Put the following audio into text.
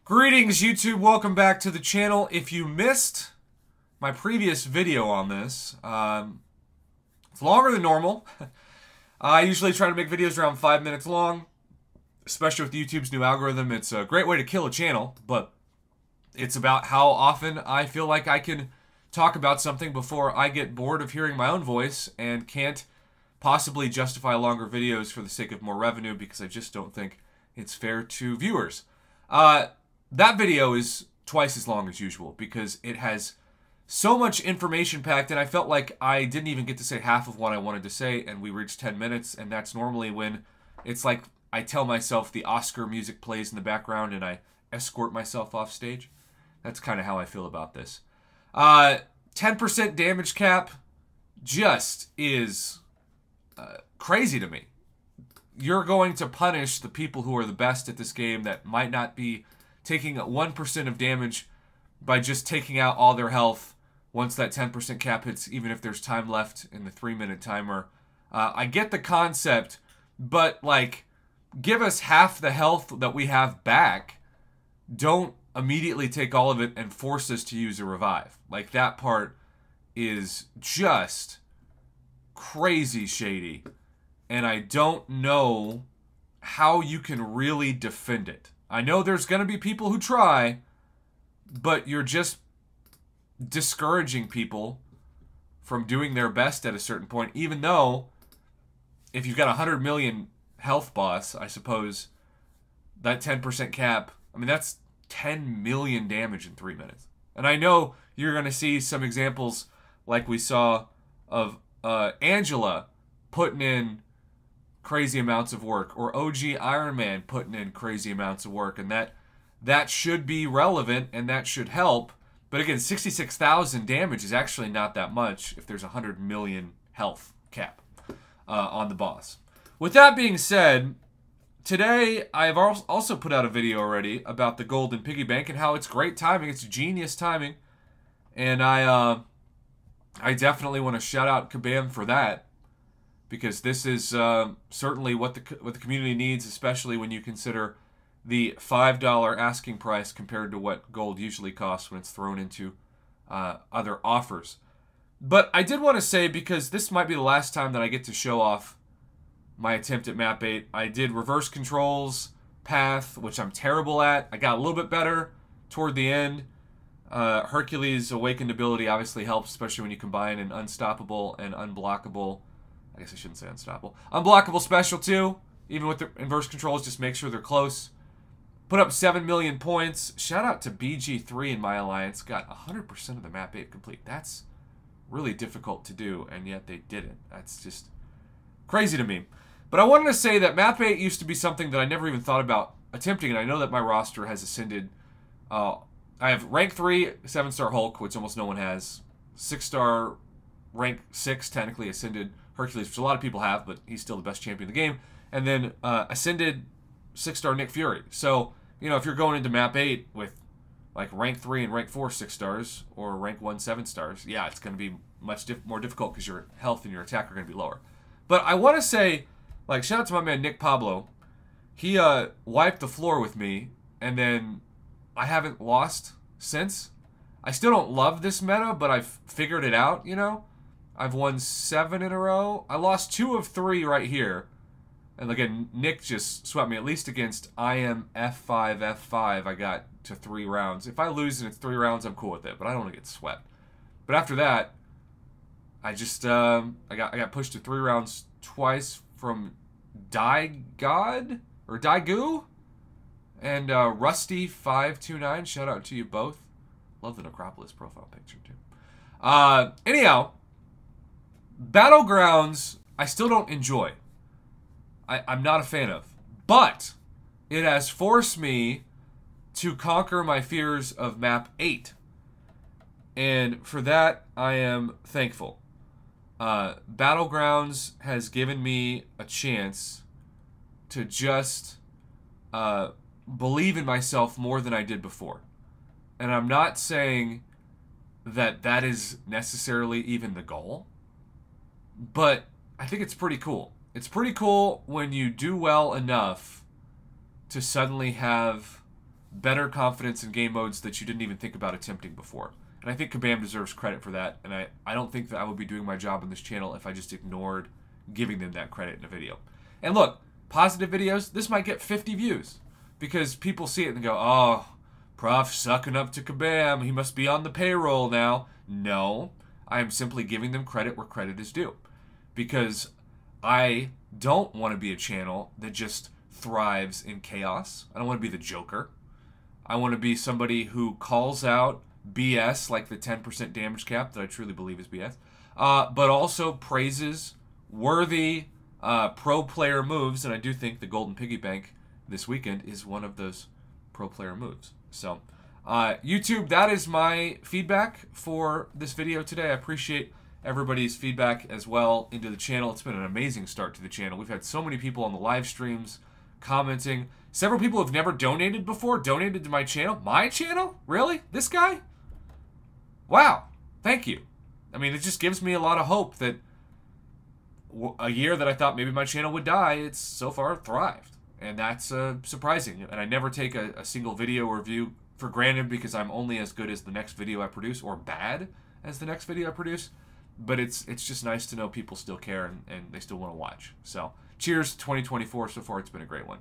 Greetings, YouTube. Welcome back to the channel. If you missed my previous video on this, it's longer than normal. I usually try to make videos around 5 minutes long, especially with YouTube's new algorithm. It's a great way to kill a channel, but it's about how often I feel like I can talk about something before I get bored of hearing my own voice and can't possibly justify longer videos for the sake of more revenue because I just don't think it's fair to viewers. That video is twice as long as usual because it has so much information packed, and I felt like I didn't even get to say half of what I wanted to say, and we reached 10 minutes, and that's normally when it's like I tell myself the Oscar music plays in the background and I escort myself off stage. That's kind of how I feel about this. 10% damage cap just is crazy to me. You're going to punish the people who are the best at this game that might not be taking 1% of damage by just taking out all their health once that 10% cap hits, even if there's time left in the 3-minute timer. I get the concept, but, like, give us half the health that we have back. Don't immediately take all of it and force us to use a revive. Like, that part is just crazy shady, and I don't know how you can really defend it. I know there's going to be people who try, but you're just discouraging people from doing their best at a certain point, even though if you've got a 100 million health boss, I suppose that 10% cap, I mean, that's 10 million damage in 3 minutes. And I know you're going to see some examples like we saw of Angela putting in crazy amounts of work, or OG Iron Man putting in crazy amounts of work, and that should be relevant and that should help. But again, 66,000 damage is actually not that much if there's a 100 million health cap on the boss. With that being said, today I've also put out a video already about the Golden Piggy Bank and how it's great timing. It's genius timing, and I definitely want to shout out Kabam for that, because this is certainly what the community needs, especially when you consider the $5 asking price compared to what gold usually costs when it's thrown into other offers. But I did want to say, because this might be the last time that I get to show off my attempt at map 8, I did reverse controls, path, which I'm terrible at. I got a little bit better toward the end. Hercules' awakened ability obviously helps, especially when you combine an unstoppable and unblockable. I guess I shouldn't say unstoppable. Unblockable special too. Even with the inverse controls, just make sure they're close. Put up 7 million points. Shout out to BG3 in my alliance. Got 100% of the map 8 complete. That's really difficult to do, and yet they didn't. That's just crazy to me. But I wanted to say that map 8 used to be something that I never even thought about attempting, and I know that my roster has ascended. I have rank 3, 7-star Hulk, which almost no one has. 6-star, rank 6, technically ascended Hercules, which a lot of people have, but he's still the best champion in the game. And then ascended 6-star Nick Fury. So, you know, if you're going into map 8 with like rank 3 and rank 4 6 stars, or rank 1 7 stars, yeah, it's going to be much more difficult because your health and your attack are going to be lower. But I want to say, like, shout out to my man Nick Pablo. He wiped the floor with me, and then I haven't lost since. I still don't love this meta, but I've figured it out, you know? I've won 7 in a row. I lost 2 of 3 right here. And again, Nick just swept me, at least against IM F5, F5. I got to 3 rounds. If I lose and it's 3 rounds, I'm cool with it, but I don't want to get swept. But after that, I just, I got pushed to 3 rounds twice from God or Daigoo, and Rusty529. Shout out to you both. Love the Necropolis profile picture, too. Anyhow, Battlegrounds, I still don't enjoy. I'm not a fan of. But it has forced me to conquer my fears of map 8. And for that, I am thankful. Battlegrounds has given me a chance to just believe in myself more than I did before. And I'm not saying that that is necessarily even the goal, but I think it's pretty cool. It's pretty cool when you do well enough to suddenly have better confidence in game modes that you didn't even think about attempting before. And I think Kabam deserves credit for that, and I don't think that I would be doing my job on this channel if I just ignored giving them that credit in a video. And look, positive videos, this might get 50 views, because people see it and go, oh, Prof sucking up to Kabam, he must be on the payroll now. No, I am simply giving them credit where credit is due, because I don't want to be a channel that just thrives in chaos. I don't want to be the Joker. I want to be somebody who calls out BS, like the 10% damage cap that I truly believe is BS, but also praises worthy pro player moves, and I do think the Golden Piggy Bank this weekend is one of those pro player moves. So, YouTube, that is my feedback for this video today. I appreciate everybody's feedback as well into the channel. It's been an amazing start to the channel. We've had so many people on the live streams commenting. Several people have never donated before, donated to my channel. My channel? Really? This guy? Wow. Thank you. I mean, it just gives me a lot of hope that a year that I thought maybe my channel would die, it's so far thrived. And that's surprising. And I never take a single video or review for granted, because I'm only as good as the next video I produce, or bad as the next video I produce. But it's just nice to know people still care and they still want to watch. So, cheers to 2024. So far, it's been a great one.